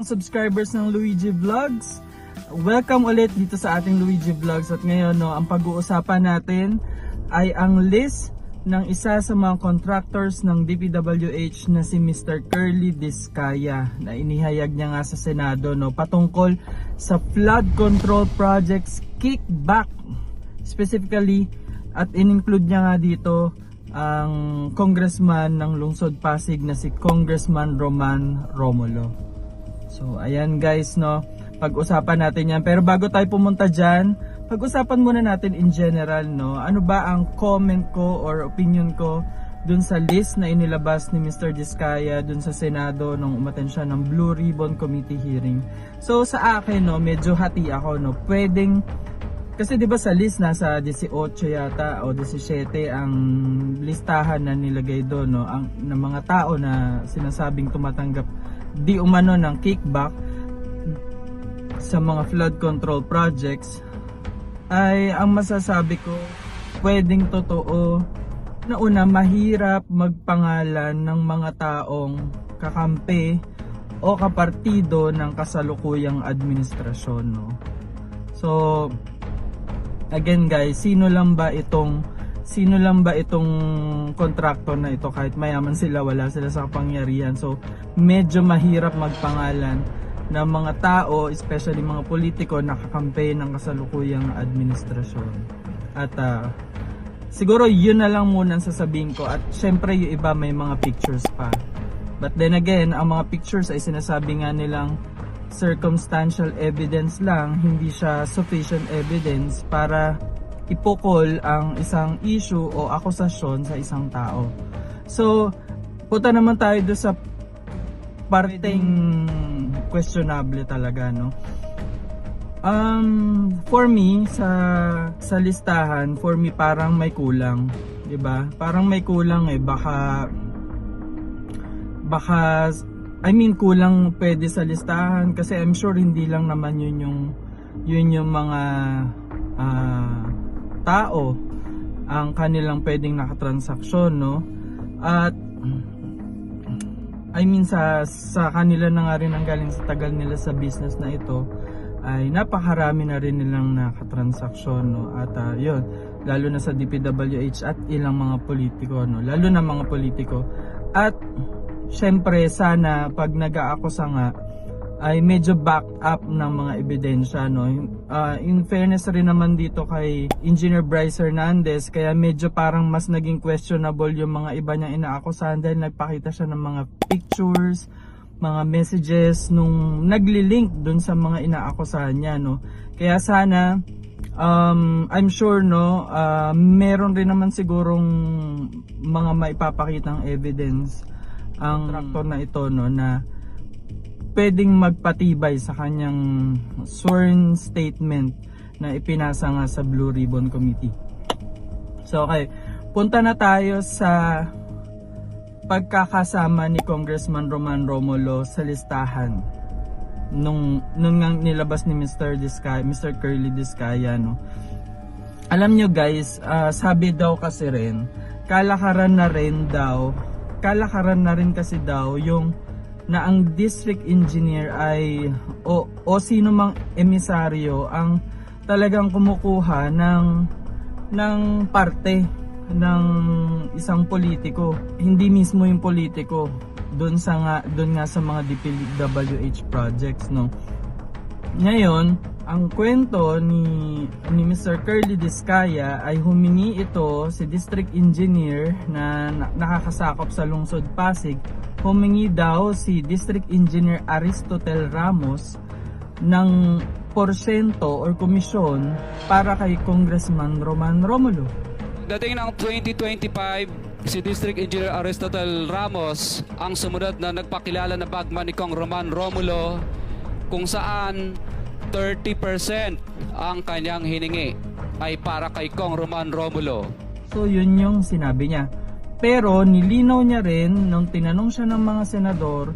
Subscribers ng Luigi Vlogs, welcome ulit dito sa ating Luigi Vlogs. At ngayon ang pag-uusapan natin ay ang list ng isa sa mga contractors ng DPWH na si Mr. Curly Discaya, na inihayag niya nga sa Senado patungkol sa flood control projects kickback specifically, at in-include niya nga dito ang congressman ng Lungsod Pasig na si Congressman Roman Romulo. So ayan guys, pag-usapan natin yan. Pero bago tayo pumunta dyan, pag-usapan muna natin in general, ano ba ang comment ko or opinion ko dun sa list na inilabas ni Mr. Discaya dun sa Senado nung umattend siya ng Blue Ribbon Committee hearing. So sa akin, medyo hati ako, pwedeng, kasi diba sa list nasa 18 yata o 17 ang listahan na nilagay doon, ang ng mga tao na sinasabing tumatanggap di umano ng kickback sa mga flood control projects. Ay ang masasabi ko, pwedeng totoo na una, mahirap magpangalan ng mga taong kakampi o kapartido ng kasalukuyang administrasyon, So again guys, sino lang ba itong contractor na ito? Kahit mayaman sila, wala sila sa kapangyarihan. So medyo mahirap magpangalan ng mga tao, especially mga politiko, na kakampi ng kasalukuyang administrasyon. At siguro yun na lang muna ang sasabihin ko. At syempre yung iba may mga pictures pa. But then again, ang mga pictures ay sinasabi nga nilang circumstantial evidence lang, hindi siya sufficient evidence para ipukol ang isang issue o akusasyon sa isang tao. So, punta naman tayo doon sa parteng questionable talaga, For me, sa listahan, for me parang may kulang, 'di ba? Parang may kulang baka kulang pwede sa listahan, kasi I'm sure hindi lang naman yun yung mga tao ang kanilang pwedeng nakatransaksyon, at sa kanila na nga rin ang galing sa tagal nila sa business na ito, ay napakarami na rin nilang nakatransaksyon, at yun, lalo na sa DPWH at ilang mga politiko, lalo na mga politiko. At syempre sana pag nag-aakusa nga ay medyo back up ng mga ebidensya, In fairness rin naman dito kay Engineer Bryce Hernandez, kaya medyo parang mas naging questionable yung mga iba niyang inaakusahan dahil nagpakita siya ng mga pictures, mga messages nung nagli-link dun sa mga inaakusahan niya, Kaya sana I'm sure meron rin naman sigurong mga maipapakitang evidence ang contractor na ito, na pwedeng magpatibay sa kanyang sworn statement na ipinasa nga sa Blue Ribbon Committee. So okay, punta na tayo sa pagkakasama ni Congressman Roman Romulo sa listahan nung nga nilabas ni Mr. Curly Discaya, Alam nyo guys, sabi daw kasi rin, kalakaran na rin kasi daw yung na ang district engineer ay o sino mang emisaryo ang talagang kumukuha ng parte ng isang politiko, hindi mismo yung politiko doon nga sa mga DPWH projects, Ngayon, ang kwento ni Mr. Curly Discaya ay humingi ito si district engineer na nakakasakop sa Lungsod Pasig. Humingi daw si District Engineer Aristotel Ramos ng porsyento or komisyon para kay Congressman Roman Romulo. Dating ng 2025, si District Engineer Aristotel Ramos ang sumunod na nagpakilala na bagman ni Kong Roman Romulo, kung saan 30% ang kanyang hiningi ay para kay Kong Roman Romulo. So yun yung sinabi niya. Pero nilinaw niya rin, nung tinanong siya ng mga senador,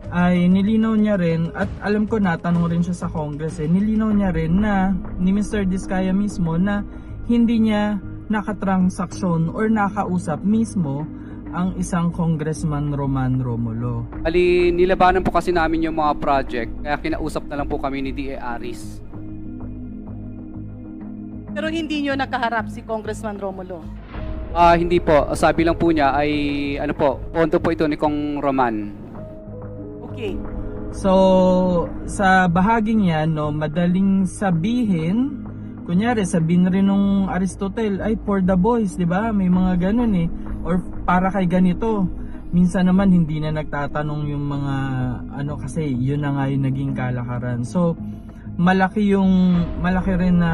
ay nilinaw niya rin, at alam ko natanong rin siya sa Congress, nilinaw niya rin na ni Mr. Discaya mismo na hindi niya nakatransaksyon or nakausap mismo ang isang Congressman Roman Romulo. Ali, nilabanan po kasi namin yung mga project, kaya kinausap na lang po kami ni D.A. Aris. Pero hindi nyo nakaharap si Congressman Romulo. Hindi po. Sabi lang po niya ay, ano po, pondo po ito ni Kong Roman. Okay. So, sa bahaging yan, no, madaling sabihin, kunyari, sabihin rin nung Aristotle, ay, for the boys, di ba? May mga ganun eh. Or na kay ganito. Minsan naman hindi na nagtatanong yung mga ano kasi yun na nga yung naging kalakaran. So malaki rin na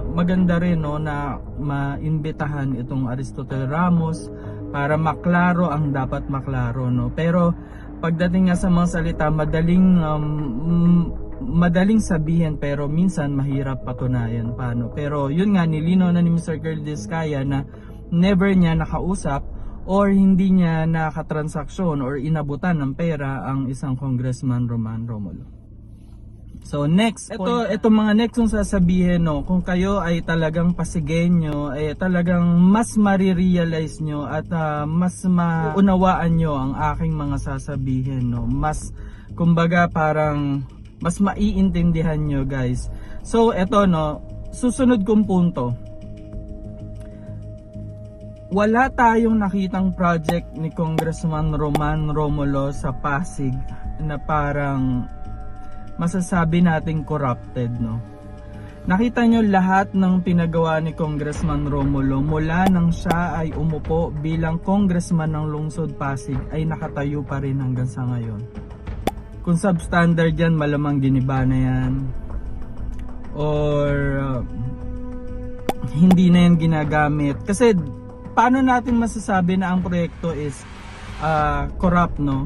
maganda rin no na maimbitahan itong Aristotle Ramos para maklaro ang dapat maklaro no. Pero pagdating nga sa mga salita madaling sabihin pero minsan mahirap patunayan paano. Pero yun nga nilinaw na ni Mr. Curly Discaya na never niya nakausap or hindi niya nakatransaksyon or inabutan ng pera ang isang Congressman Roman Romulo. So next, ito mga next kong sasabihin no, kung kayo ay talagang pasigenyo, ay talagang mas marirealize nyo at mas maunawaan nyo ang aking mga sasabihin no. Mas kumbaga parang mas maiintindihan nyo guys. So ito no, susunod kong punto. Wala tayong nakitang project ni Congressman Roman Romulo sa Pasig na parang masasabi nating corrupted no. Nakita nyo lahat ng pinagawa ni Congressman Romulo mula nang siya ay umupo bilang congressman ng lungsod Pasig ay nakatayo pa rin hanggang sa ngayon. Kung substandard yan, malamang giniba na yan or hindi na yan ginagamit kasi paano natin masasabi na ang proyekto is corrupt no?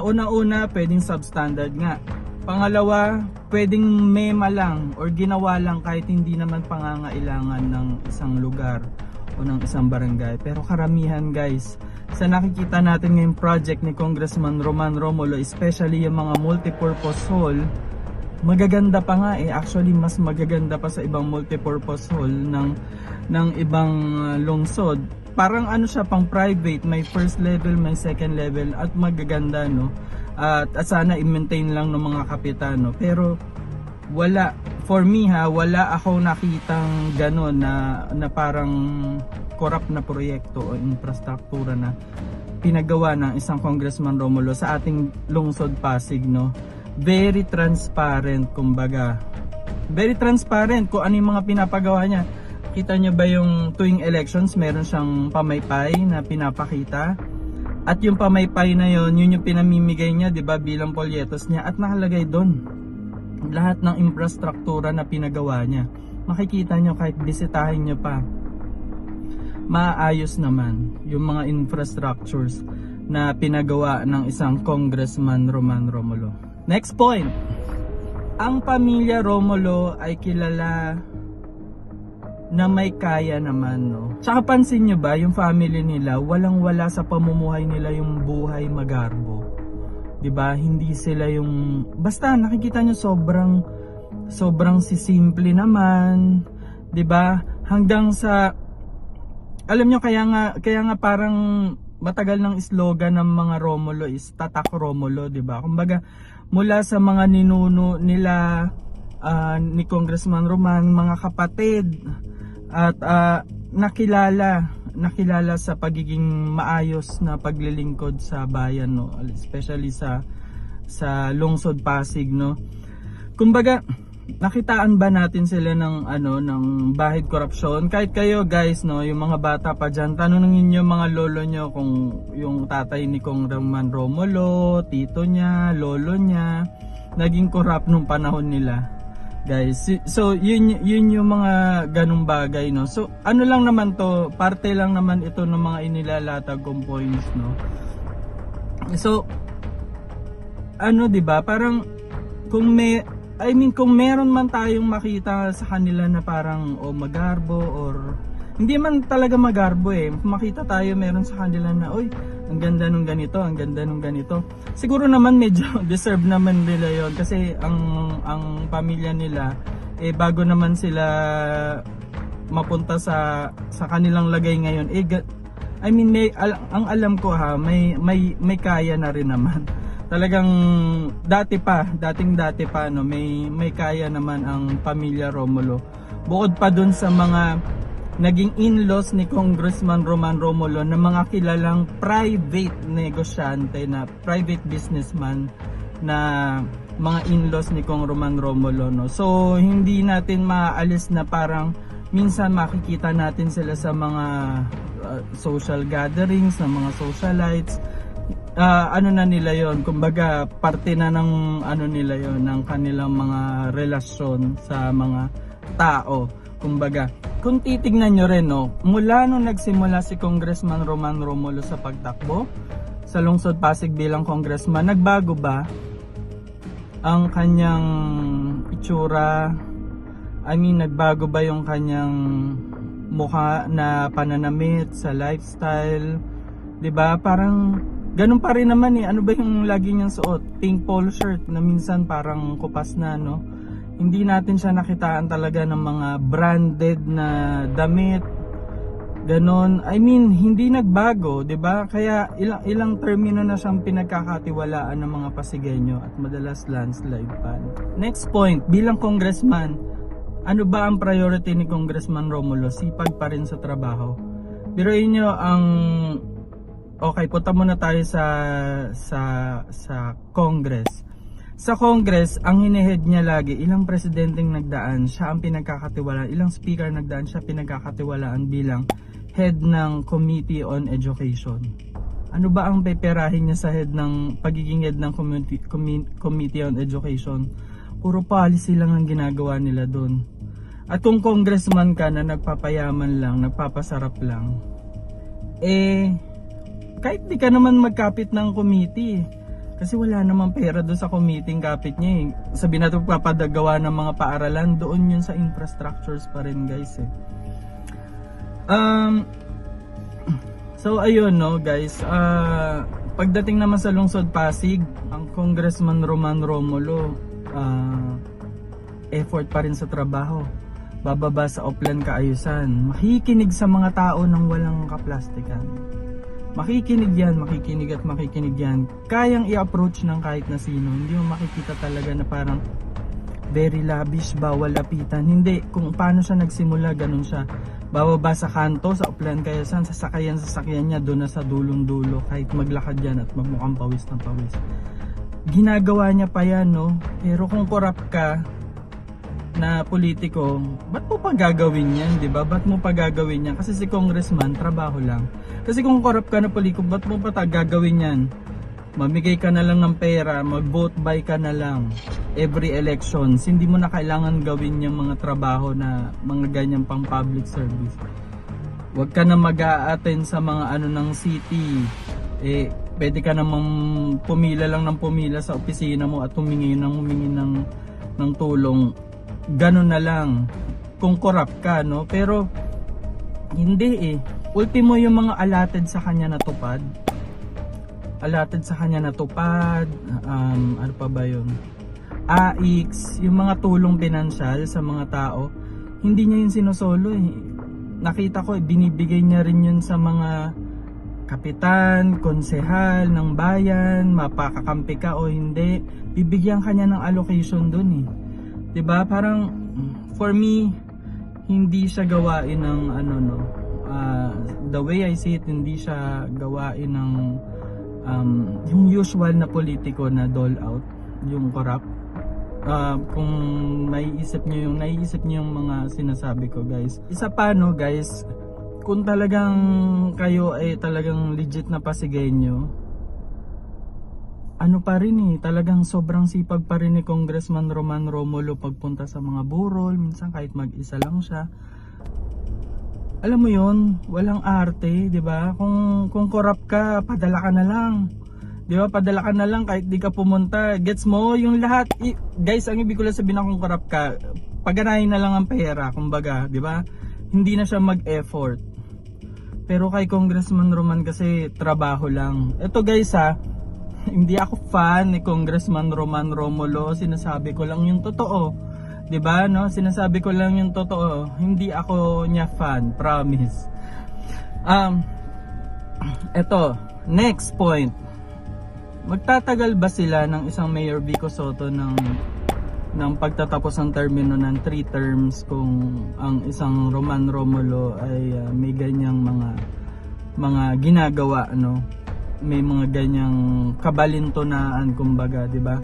Una-una pwedeng substandard nga. Pangalawa, pwedeng mema lang or ginawa lang kahit hindi naman pangangailangan ng isang lugar o ng isang barangay. Pero karamihan guys, sa nakikita natin ngayong project ni Congressman Roman Romulo, especially yung mga multipurpose hall, magaganda pa nga eh. Actually, mas magaganda pa sa ibang multipurpose hall ng ibang lungsod. Parang ano siya, pang private, may first level, may second level at magaganda no. At sana i-maintain lang ng mga kapitano. Pero wala, for me wala ako nakitang gano'n na parang corrupt na proyekto o infrastruktura na pinagawa ng isang Congressman Romulo sa ating lungsod Pasig no. Very transparent kumbaga. Very transparent kung ano yung mga pinapagawa niya. Kita nyo ba yung tuwing elections meron siyang pamaypay na pinapakita? At yung pamaypay na yun yung pinamimigay niya, 'di ba, bilang polyetos niya at nakalagay doon lahat ng infrastruktura na pinagawa niya. Makikita nyo kahit bisitahin nyo pa. Maayos naman yung mga infrastructures na pinagawa ng isang Congressman Roman Romulo. Next point. Ang pamilya Romulo ay kilala na may kaya naman no. Tsaka pansin nyo ba yung family nila walang wala sa pamumuhay nila yung buhay magarbo. 'Di ba? Hindi sila yung basta nakikita nyo sobrang sisimple naman, 'di ba? Hanggang sa alam nyo kaya nga parang matagal ng slogan ng mga Romulo is Tatak Romulo, 'di ba? Kumbaga mula sa mga ninuno nila ni Congressman Roman, mga kapatid at nakilala sa pagiging maayos na paglilingkod sa bayan no, especially sa lungsod Pasig no. Kumbaga nakitaan ba natin sila ng ng bahid korupsyon? Kahit kayo guys no, yung mga bata pa diyan, tanungin niyo mga lolo nyo kung yung tatay ni Kong Roman Romulo, tito niya, lolo niya naging corrupt nung panahon nila. Guys, so yun yung mga ganung bagay no. So ano lang naman to, parte lang naman ito ng mga inilalatag kong points no. So ano 'di ba, parang kung meron man tayong makita sa kanila na parang magarbo or hindi man talaga magarbo eh. Makita tayo meron sa kanila na oy, ang ganda nung ganito, ang ganda nung ganito. Siguro naman medyo deserve naman nila yon kasi ang pamilya nila bago naman sila mapunta sa kanilang lagay ngayon I mean, ang alam ko ha, may kaya na rin naman. Talagang dati pa no, may kaya naman ang pamilya Romulo. Bukod pa dun sa mga naging in-laws ni Congressman Roman Romulo na mga kilalang private negosyante na private businessman na mga in-laws ni Kong Roman Romulo, no. So hindi natin maaalis na parang minsan makikita natin sila sa mga social gatherings, ng mga socialites. Ano na nila yon, kumbaga parte na ng ano nila yon, ng kanilang mga relasyon sa mga tao. Kumbaga, kung titignan nyo rin, no, mula nung nagsimula si Congressman Roman Romulo sa pagtakbo sa Lungsod Pasig bilang congressman, nagbago ba ang kanyang itsura? I mean, nagbago ba yung kanyang mukha na pananamit sa lifestyle? 'Di ba? Parang ganun pa rin naman eh. Ano ba yung lagi niyang suot? Pink polo shirt na minsan parang kupas na, no? Hindi natin siya nakitaan talaga ng mga branded na damit. Ganon. I mean, hindi nagbago, 'di ba? Kaya ilang termino na siyang pinagkakatiwalaan ng mga Pasigenyo at madalas landslide pa. Next point, bilang congressman, ano ba ang priority ni Congressman Romulo? Sipag pa rin sa trabaho. Biruin nyo ang okay, punta muna tayo sa Congress. Sa Congress, ang hinihead niya lagi, ilang presidenteng nagdaan, siya ang pinagkakatiwalaan, ilang speaker nagdaan, siya pinagkakatiwalaan bilang head ng Committee on Education. Ano ba ang peperahin niya sa pagiging head ng Committee on Education? Puro policy lang ang ginagawa nila doon. At kung congressman ka na nagpapayaman lang, nagpapasarap lang, kahit di ka naman magkapit ng committee, kasi wala namang pera doon sa committee, kapit niya eh. Sabi natin papadagawa ng mga paaralan, doon yun sa infrastructures pa rin, guys eh. So ayun, no guys, pagdating naman sa Lungsod Pasig, ang Congressman Roman Romulo, effort pa rin sa trabaho, bababa sa Oplan Kaayusan, makikinig sa mga tao nang walang kaplastikan. Makikinig yan. Kayang i-approach ng kahit na sino. Hindi mo makikita talaga na parang very lavish, bawal lapitan. Hindi, kung paano siya nagsimula, ganun siya. Bababa sa kanto, sa Oplan Kaayusan, sasakyan niya doon na sa dulong-dulo, kahit maglakad yan at magmukhang pawis ng pawis. Ginagawa niya pa yan, no? Pero kung corrupt ka na politiko, ba't mo pa gagawin yan, di ba? Ba't mo pa gagawin yan? Kasi si congressman, trabaho lang. Kasi kung corrupt ka na politiko, ba't mo pa gagawin yan? Mamigay ka na lang ng pera, mag-vote buy ka na lang every elections. Hindi mo na kailangan gawin yung mga trabaho na mga ganyang pang public service. Huwag ka na mag-a-attend sa mga ano ng city. Pwede ka namang pumila lang ng pumila sa opisina mo at humingi ng tulong. Ganun na lang kung corrupt ka, no? Pero hindi eh. Ultimo yung mga allotted sa kanya natupad. Ano pa ba yun? AIX, yung mga tulong pinansyal sa mga tao, hindi niya yun sinosolo eh. Nakita ko binibigay niya rin yun sa mga kapitan, konsehal ng bayan, mapakakampi ka o hindi, bibigyan kanya ng allocation dun eh. 'Di ba? Parang for me hindi siya gawain ng the way I see it, hindi siya gawain ng yung usual na politiko na dole out, yung corrupt. Kung naiisip niyo yung mga sinasabi ko, guys. Isa pa, no, guys, kung talagang kayo ay talagang legit na Pasigenyo, ano pa rin talagang sobrang sipag pa rin ni Congressman Roman Romulo pagpunta sa mga burol, minsan kahit mag-isa lang siya. Alam mo yon, walang arte, 'di ba? Kung corrupt ka, padala ka na lang. 'Di ba? Padala ka na lang kahit di ka pumunta. Gets mo yung lahat? Guys, ang ibig ko lang sabihin na kung corrupt ka, pagganahin na lang ang pera, kumbaga, 'di ba? Hindi na siya mag-effort. Pero kay Congressman Roman kasi trabaho lang. Ito guys hindi ako fan ni Congressman Roman Romulo, sinasabi ko lang yung totoo. 'Di ba, no? Sinasabi ko lang yung totoo. Hindi ako niya fan, promise. Eto, next point. Magtatagal ba sila ng isang Mayor Vico Soto ng pagtatapos ng termino ng 3 terms kung ang isang Roman Romulo ay may ganyang mga ginagawa, no? May mga ganyang kabalintunaan, kumbaga, 'di ba?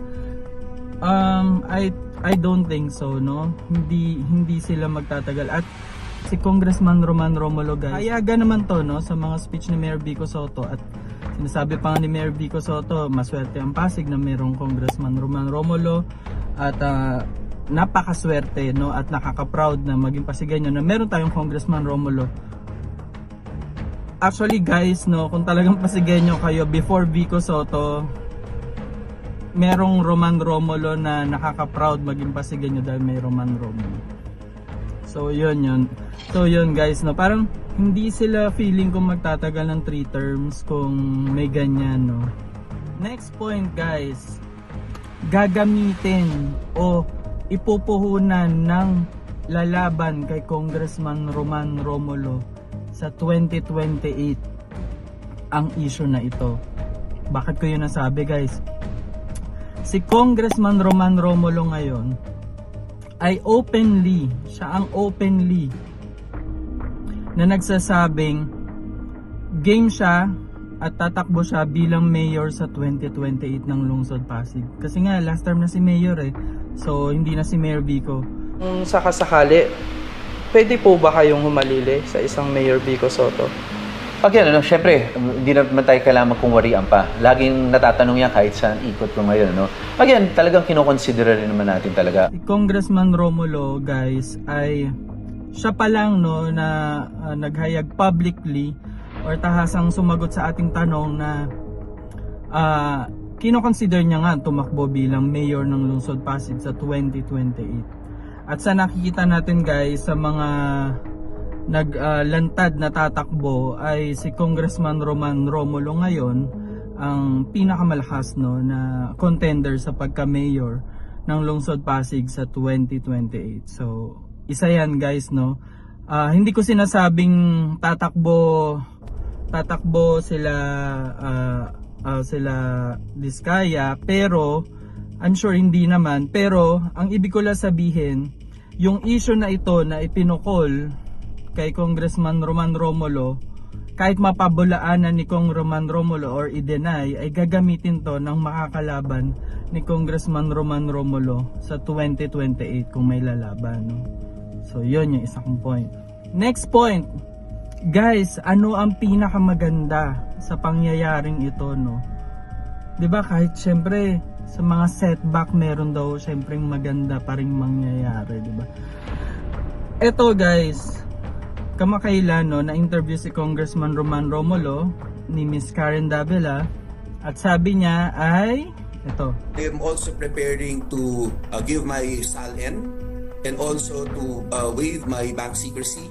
I don't think so, no? Hindi sila magtatagal. At si Congressman Roman Romulo, guys, hayagan naman to, no, sa mga speech ni Mayor Vico Soto. At sinasabi pa nga ni Mayor Vico Soto, maswerte ang Pasig na mayroong Congressman Roman Romulo. At napakaswerte, no, at nakaka-proud na maging Pasigenyo na meron tayong Congressman Romulo. Actually, guys, no, kung talagang Pasigenyo kayo before Vico Soto, merong Roman Romulo na nakaka-proud maging Pasigenyo dahil may Roman Romulo. So yun. So yun, guys, no, parang hindi sila feeling kung magtatagal ng 3 terms kung may ganyan, no. Next point, guys, gagamitin o ipupuhunan ng lalaban kay Congressman Roman Romulo sa 2028 ang issue na ito. Bakit ko yun nasabi, guys? Si Congressman Roman Romulo ngayon ay siya ang openly na nagsasabing game siya at tatakbo siya bilang mayor sa 2028 ng Lungsod Pasig. Kasi nga last term na si mayor so hindi na si Mayor Vico. Kung sakasakali, pwede po ba kayong humalili sa isang Mayor Vico Soto? Again, syempre, hindi naman tayo kailangan magkungwarian pa. Laging natatanong yan kahit saan ikot ko ngayon, no? Again, talagang kinoconsider rin naman natin talaga. Si Congressman Romulo, guys, ay siya pa lang, no, na naghayag publicly or tahasang sumagot sa ating tanong na kinoconsider niya nga tumakbo bilang mayor ng Lungsod Pasig sa 2028. At sa nakikita natin, guys, sa mga naglantad na tatakbo ay si Congressman Roman Romulo ngayon ang pinakamalakas, no, na contender sa pagka-mayor ng Lungsod Pasig sa 2028. So isa yan, guys, no. Hindi ko sinasabing tatakbo sila Diskaya, pero I'm sure hindi naman. Pero ang ibig ko lang sabihin, yung issue na ito na ipinukol kay Congressman Roman Romulo, kahit mapabulaanan ni Kong Roman Romulo or i-deny, ay gagamitin to ng makakalaban ni Congressman Roman Romulo sa 2028 kung may lalaban, no? So yun yung isang point. Next point, guys, ano ang pinakamaganda sa pangyayaring ito, no? 'Di ba, kahit syempre sa mga setback meron daw syempre maganda pa ring mangyayari, 'di ba? Ito, guys, kamakailan, no, na-interview si Congressman Roman Romulo ni Miss Karen Davila at sabi niya ay ito. I am also preparing to give my SALN and also to waive my bank secrecy.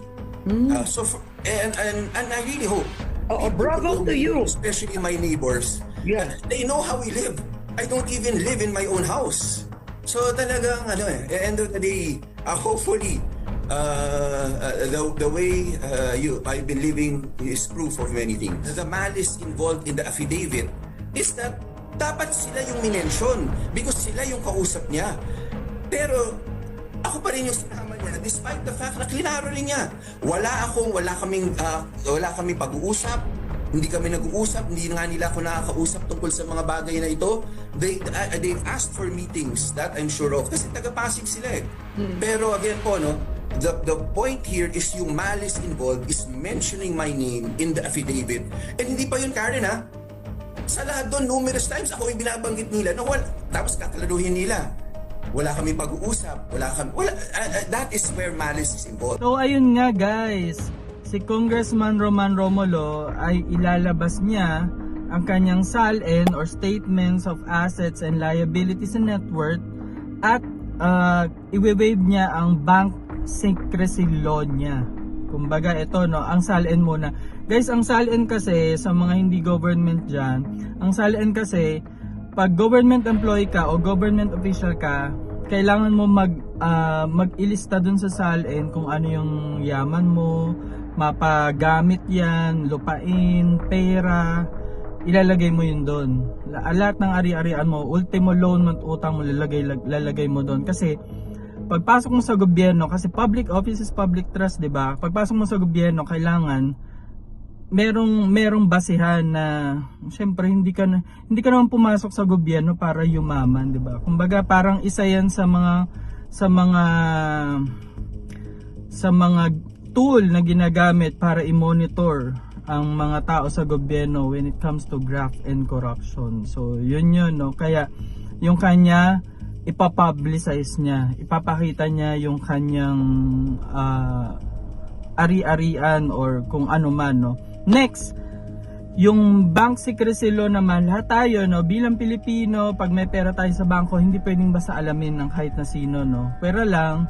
And I really hope. Oh, bravo to you. Especially my neighbors. Yeah. They know how we live. I don't even live in my own house. So talagang at the end of the day, hopefully the way I've been living is proof of many things. The malice involved in the affidavit is that dapat sila yung minention because sila yung kausap niya. Pero ako pa rin yung sinama niya despite the fact na klaro rin niya. Wala kaming pag-uusap. Hindi kami nag-uusap, hindi nga nila ako nakakausap tungkol sa mga bagay na ito. They've asked for meetings, that I'm sure of. Kasi taga-Pasig sila eh. Pero again po, no, the point here is yung malice involved is mentioning my name in the affidavit. And hindi pa yun, Karen, ha? Sa lahat doon, numerous times ako yung binabanggit nila na tapos kakaladuhin nila. Wala kami pag-uusap, that is where malice is involved. So ayun nga, guys, si Congressman Roman Romulo ay ilalabas niya ang kanyang SALN or Statements of Assets and Liabilities and Net Worth at i-waive niya ang bank secrecy law niya. Kumbaga ito, no, ang SALN muna. Guys, ang SALN kasi sa mga hindi government dyan, ang SALN kasi pag government employee ka o government official ka, kailangan mo mag-ilista dun sa SALN kung ano yung yaman mo, mapagamit yan, lupain, pera, ilalagay mo yun doon. Lahat ng ari-arian mo, ultimo loan mo at utang mo, lalagay mo doon. Kasi pagpasok mo sa gobyerno, kasi public office is public trust, 'di ba? Pagpasok mo sa gobyerno, kailangan merong basihan na syempre hindi ka naman pumasok sa gobyerno para yumaman, 'di ba? Kumbaga parang isa 'yan sa mga tool na ginagamit para i-monitor ang mga tao sa gobyerno when it comes to graft and corruption. So yun, no? Kaya yung kanya ipapublicize niya, ipapakita niya yung kanyang ari-arian or kung ano man, no? Next, yung bank secrecy law naman, lahat tayo, no, bilang Pilipino, pag may pera tayo sa bangko, hindi pwedeng basta alamin ng kahit na sino, no? Pero lang,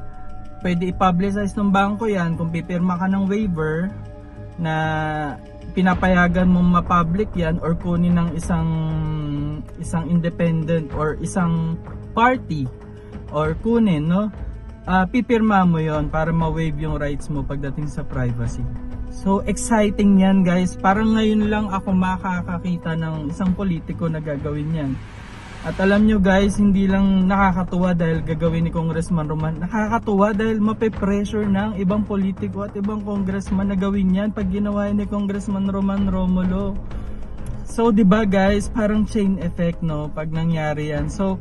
pwede i-publicize ng bangko yan kung pipirma ka ng waiver na pinapayagan mo ma-public yan or kunin ng isang independent or isang party or kunin, no? Pipirma mo yon para ma-waive yung rights mo pagdating sa privacy. So exciting yan, guys. Parang ngayon lang ako makakakita ng isang politiko na gagawin yan. At alam nyo, guys, hindi lang nakakatuwa dahil gagawin ni Congressman Roman. Nakakatuwa dahil mape-pressure ng ibang politiko at ibang congressman na gawin yan pag ginawa ni Congressman Roman Romulo. So 'di ba, guys, parang chain effect, no, pag nangyari yan. So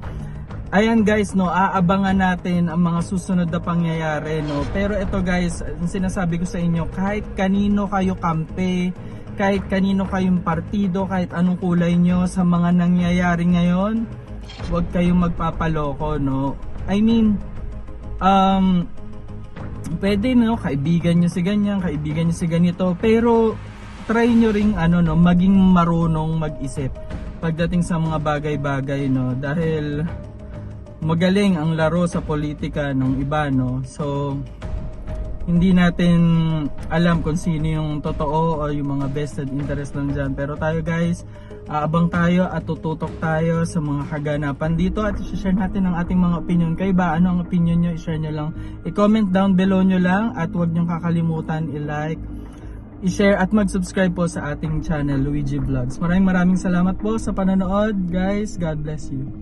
ayan, guys, no, aabangan natin ang mga susunod na pangyayari, no. Pero ito, guys, sinasabi ko sa inyo, kahit kanino kayo kampe, kahit kanino kayong partido, kahit anong kulay nyo sa mga nangyayari ngayon, huwag kayong magpapaloko, no. I mean, pwede, no, kaibigan nyo si ganyan, kaibigan nyo si ganito, pero try nyo ring maging marunong mag-isip pagdating sa mga bagay-bagay, no, dahil magaling ang laro sa politika ng iba, no. So hindi natin alam kung sino yung totoo o yung mga vested interest lang dyan. Pero tayo, guys, aabang tayo at tututok tayo sa mga kaganapan dito at i-share natin ang ating mga opinion. Kayo ba? Ano ang opinion nyo? I-share nyo lang. I-comment down below nyo lang at huwag nyo kakalimutan i-like, i-share at mag-subscribe po sa ating channel, Luigi Vlogs. Maraming salamat po sa panonood, guys. God bless you.